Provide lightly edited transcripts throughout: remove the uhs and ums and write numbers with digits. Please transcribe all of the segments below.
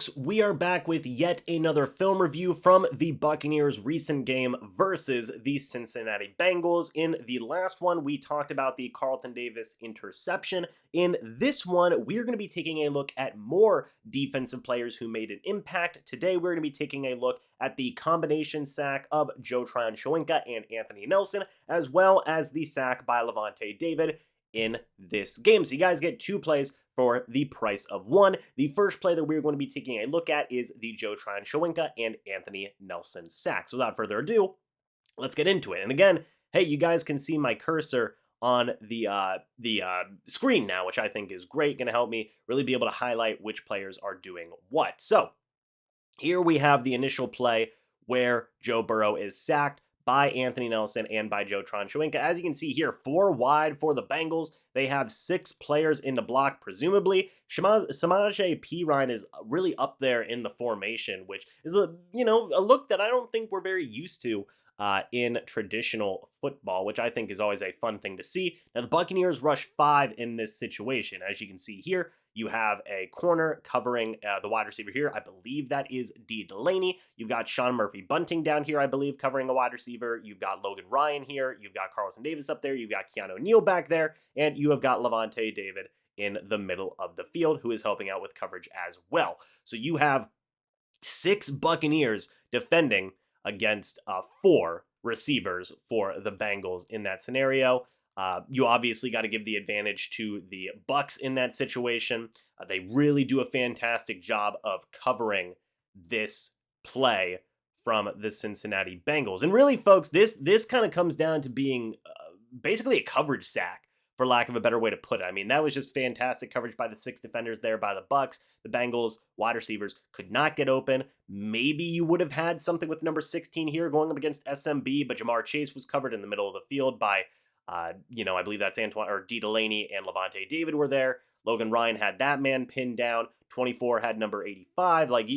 folks, we are back with yet another film review from the Buccaneers' recent game versus the Cincinnati Bengals. In the last one, we talked about the Carlton Davis interception. In this one, we're going to be taking a look at more defensive players who made an impact. Today, we're going to be taking a look at the combination sack of Joe Tryon-Shoyinka and Anthony Nelson, as well as the sack by Lavonte David in this game. So you guys get two plays for the price of one. The first play that we're going to be taking a look at is the Joe Tryon-Shoyinka and Anthony Nelson sack. So without further ado, let's get into it. And again, hey, you guys can see my cursor on the screen now, which I think is great. Going to help me really be able to highlight which players are doing what. So here we have the initial play where Joe Burrow is sacked by Anthony Nelson and by Joe Tryon-Shoyinka. As you can see here, 4 wide for the Bengals. They have 6 players in the block, presumably. Samaje Perine is really up there in the formation, which is a look that I don't think we're very used to in traditional football, which I think is always a fun thing to see. Now, the Buccaneers rush 5 in this situation. As you can see here, you have a corner covering the wide receiver here. I believe that is D. Delaney. You've got Sean Murphy-Bunting down here, I believe, covering a wide receiver. You've got Logan Ryan here. You've got Carlton Davis up there. You've got Keanu Neal back there. And you have got Lavonte David in the middle of the field, who is helping out with coverage as well. So you have 6 Buccaneers defending against 4 receivers for the Bengals in that scenario. You obviously got to give the advantage to the Bucs in that situation. They really do a fantastic job of covering this play from the Cincinnati Bengals. And really, folks, this kind of comes down to being basically a coverage sack, for lack of a better way to put it. I mean, that was just fantastic coverage by the 6 defenders there by the Bucs. The Bengals wide receivers could not get open. Maybe you would have had something with number 16 here going up against SMB, but Jamar Chase was covered in the middle of the field by I believe that's Antoine or D. Delaney and Lavonte David were there. Logan Ryan had that man pinned down. 24 had number 85. Like,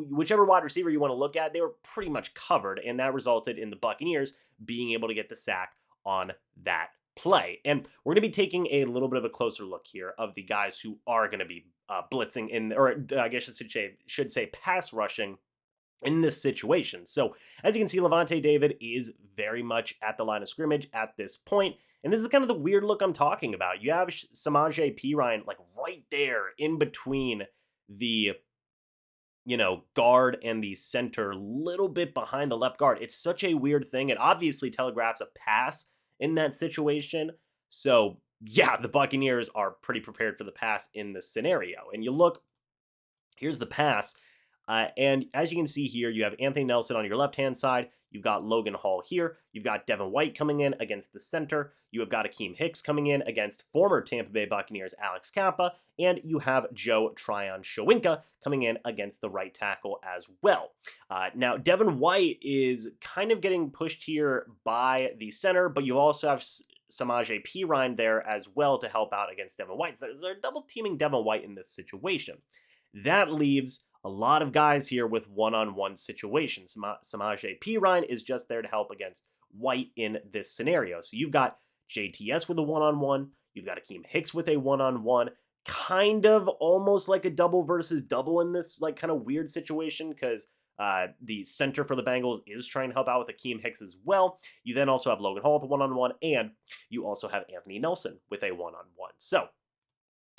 whichever wide receiver you want to look at, they were pretty much covered, and that resulted in the Buccaneers being able to get the sack on that play. And we're going to be taking a little bit of a closer look here of the guys who are going to be blitzing in, or I guess I should say pass rushing in this situation. So as you can see, Lavonte David is very much at the line of scrimmage at this point. And this is kind of the weird look I'm talking about. You have Samaje Perine like right there in between the guard and the center, little bit behind the left guard. It's such a weird thing. It obviously telegraphs a pass in that situation. So yeah, the Buccaneers are pretty prepared for the pass in this scenario. And you look, here's the pass. And as you can see here, you have Anthony Nelson on your left-hand side. You've got Logan Hall here. You've got Devin White coming in against the center. You have got Akeem Hicks coming in against former Tampa Bay Buccaneers Alex Kappa. And you have Joe Tryon-Shoyinka coming in against the right tackle as well. Now, Devin White is kind of getting pushed here by the center, but you also have Samaje Perine there as well to help out against Devin White. So they're double teaming Devin White in this situation. That leaves a lot of guys here with one-on-one situations. Samaje Perine is just there to help against White in this scenario. So you've got JTS with a one-on-one. You've got Akeem Hicks with a one-on-one. Kind of almost like a double versus double in this like kind of weird situation because the center for the Bengals is trying to help out with Akeem Hicks as well. You then also have Logan Hall with a one-on-one, and you also have Anthony Nelson with a one-on-one. So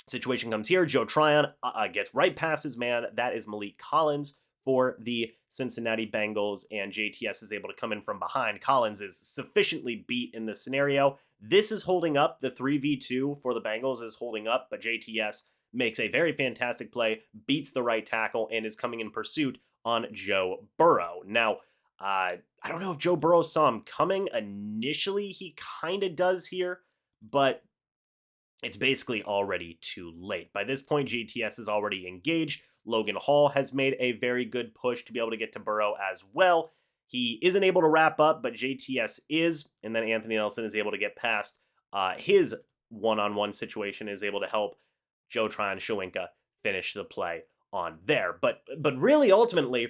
situation comes here. Joe Tryon gets right past his man. That is Malik Collins for the Cincinnati Bengals, and JTS is able to come in from behind. Collins is sufficiently beat in this scenario. This is holding up. The 3v2 for the Bengals is holding up, but JTS makes a very fantastic play, beats the right tackle, and is coming in pursuit on Joe Burrow. Now, I don't know if Joe Burrow saw him coming. Initially, he kind of does here, but it's basically already too late. By this point, JTS is already engaged. Logan Hall has made a very good push to be able to get to Burrow as well. He isn't able to wrap up, but JTS is, and then Anthony Nelson is able to get past his one-on-one situation, is able to help Joe Tryon-Shoyinka finish the play on there. But really, ultimately,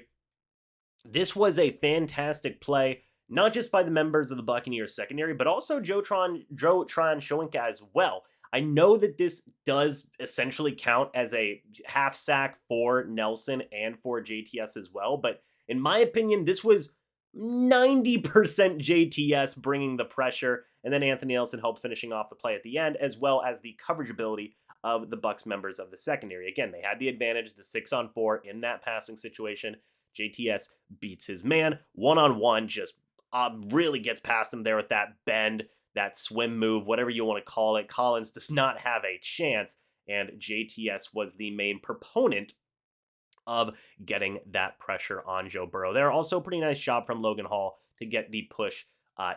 this was a fantastic play, not just by the members of the Buccaneers secondary, but also Joe Tryon-Shoyinka as well. I know that this does essentially count as a half sack for Nelson and for JTS as well, but in my opinion, this was 90% JTS bringing the pressure, and then Anthony Nelson helped finishing off the play at the end, as well as the coverage ability of the Bucs members of the secondary. Again, they had the advantage, the 6-on-4 in that passing situation. JTS beats his man one-on-one, just really gets past him there with that bend, that swim move, whatever you want to call it. Collins does not have a chance, and JTS was the main proponent of getting that pressure on Joe Burrow. There also a pretty nice job from Logan Hall to get the push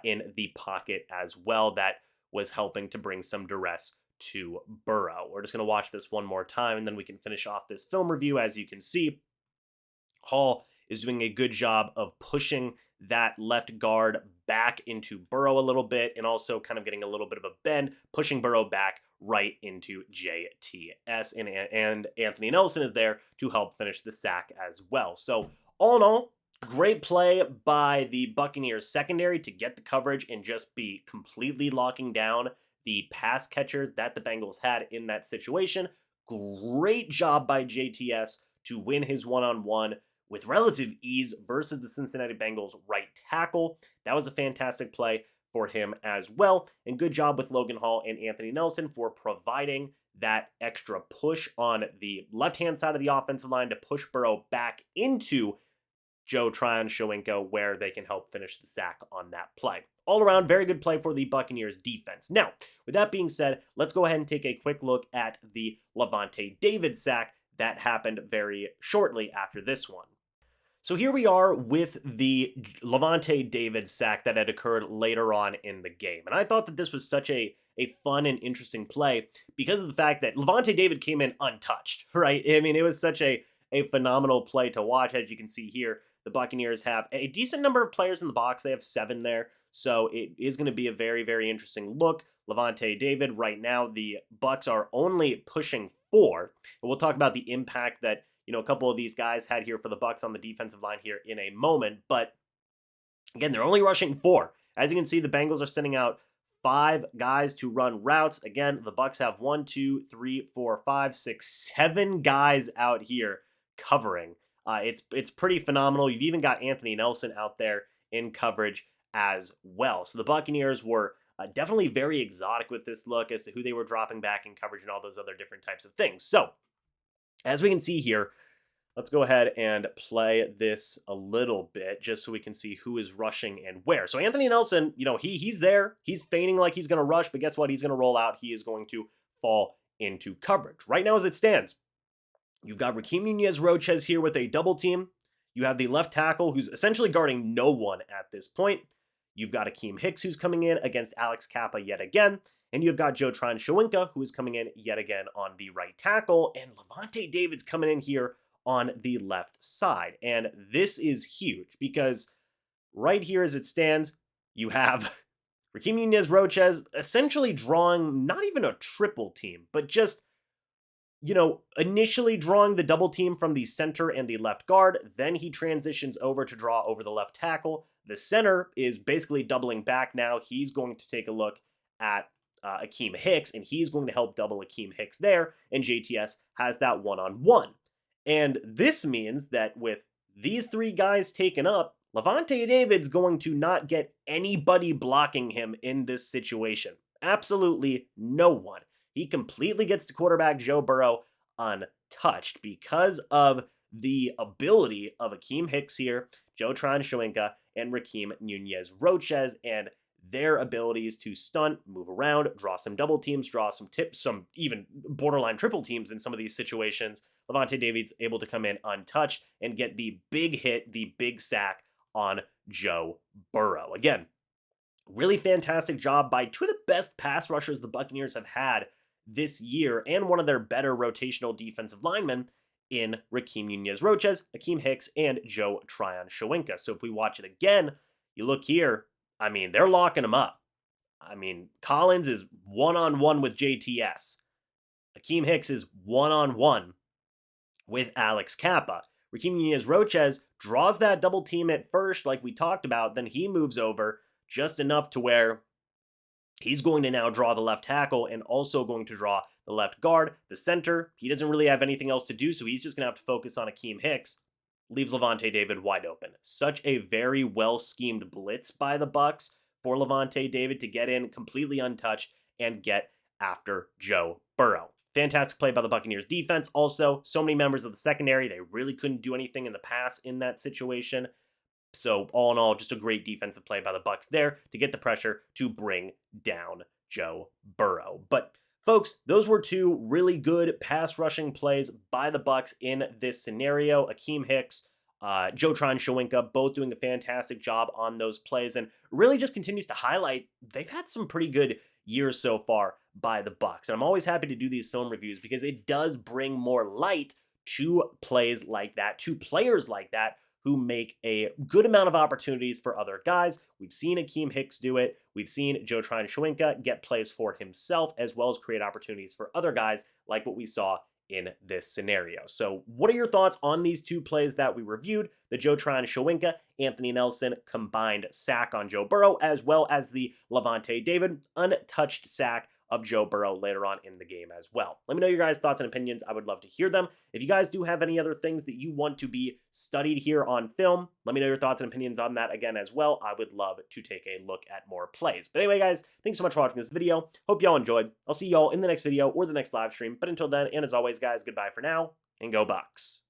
in the pocket as well. That was helping to bring some duress to Burrow. We're just going to watch this one more time, and then we can finish off this film review. As you can see, Hall is doing a good job of pushing that left guard back into Burrow a little bit, and also kind of getting a little bit of a bend, pushing Burrow back right into JTS. And Anthony Nelson is there to help finish the sack as well. So all in all, great play by the Buccaneers secondary to get the coverage and just be completely locking down the pass catchers that the Bengals had in that situation. Great job by JTS to win his one-on-one with relative ease versus the Cincinnati Bengals right tackle. That was a fantastic play for him as well. And good job with Logan Hall and Anthony Nelson for providing that extra push on the left-hand side of the offensive line to push Burrow back into Joe Tryon-Shoyinka, where they can help finish the sack on that play. All around, very good play for the Buccaneers defense. Now, with that being said, let's go ahead and take a quick look at the Lavonte David sack that happened very shortly after this one. So here we are with the Lavonte David sack that had occurred later on in the game. And I thought that this was such a fun and interesting play because of the fact that Lavonte David came in untouched, right? I mean, it was such a phenomenal play to watch. As you can see here, the Buccaneers have a decent number of players in the box. They have 7 there. So it is going to be a very, very interesting look. Lavonte David, right now, the Bucs are only pushing 4. And we'll talk about the impact that a couple of these guys had here for the Bucs on the defensive line here in a moment. But again, they're only rushing 4. As you can see, the Bengals are sending out 5 guys to run routes. Again, the Bucs have 1, 2, 3, 4, 5, 6, 7 guys out here covering. It's pretty phenomenal. You've even got Anthony Nelson out there in coverage as well. So the Buccaneers were definitely very exotic with this look as to who they were dropping back in coverage and all those other different types of things. So as we can see here, let's go ahead and play this a little bit just so we can see who is rushing and where. So Anthony Nelson, he's there. He's feigning like he's going to rush, but guess what? He's going to roll out. He is going to fall into coverage. Right now as it stands, you've got Raheem Nunez-Roches here with a double team. You have the left tackle who's essentially guarding no one at this point. You've got Akeem Hicks who's coming in against Alex Kappa yet again. And you've got Joe Tryon-Shoyinka who is coming in yet again on the right tackle. And Lavonte David's coming in here on the left side. And this is huge because right here as it stands, you have Raheem Nunez-Roches essentially drawing not even a triple team, but just initially drawing the double team from the center and the left guard. Then he transitions over to draw over the left tackle. The center is basically doubling back now. He's going to take a look at Akeem Hicks, and he's going to help double Akeem Hicks there. And JTS has that one-on-one. And this means that with these 3 guys taken up, Lavonte David's going to not get anybody blocking him in this situation. Absolutely no one. He completely gets to quarterback Joe Burrow untouched because of the ability of Akeem Hicks here, Joe Tryon-Shoyinka, and Raheem Nunez-Roches, and their abilities to stunt, move around, draw some double teams, draw some tips, some even borderline triple teams in some of these situations. Lavonte David's able to come in untouched and get the big hit, the big sack on Joe Burrow. Again, really fantastic job by 2 of the best pass rushers the Buccaneers have had this year, and one of their better rotational defensive linemen in Raheem Nunez-Roches, Akeem Hicks, and Joe Tryon-Shoyinka. So if we watch it again, you look here, I mean, they're locking him up. I mean, Collins is one-on-one with JTS. Akeem Hicks is one-on-one with Alex Kappa. Raheem Nunez-Roches draws that double team at first, like we talked about, then he moves over just enough to where He's going to now draw the left tackle and also going to draw the left guard, the center. He doesn't really have anything else to do, so he's just going to have to focus on Akeem Hicks. Leaves Levante David wide open. Such a very well-schemed blitz by the Bucs for Levante David to get in completely untouched and get after Joe Burrow. Fantastic play by the Buccaneers defense. Also, so many members of the secondary, they really couldn't do anything in the pass in that situation. So all in all, just a great defensive play by the Bucs there to get the pressure to bring down Joe Burrow. But folks, those were two really good pass rushing plays by the Bucs in this scenario. Akeem Hicks, Joe Tryon-Shoyinka, both doing a fantastic job on those plays, and really just continues to highlight they've had some pretty good years so far by the Bucs. And I'm always happy to do these film reviews because it does bring more light to plays like that, to players like that, who make a good amount of opportunities for other guys. We've seen Akeem Hicks do it. We've seen Joe Tryon-Shoyinka get plays for himself, as well as create opportunities for other guys, like what we saw in this scenario. So what are your thoughts on these two plays that we reviewed? The Joe Tryon-Shoyinka, Anthony Nelson combined sack on Joe Burrow, as well as the Levante David untouched sack of Joe Burrow later on in the game as well. Let me know your guys' thoughts and opinions. I would love to hear them. If you guys do have any other things that you want to be studied here on film, let me know your thoughts and opinions on that again as well. I would love to take a look at more plays. But anyway, guys, thanks so much for watching this video. Hope y'all enjoyed. I'll see y'all in the next video or the next live stream. But until then, and as always, guys, goodbye for now, and go Bucs.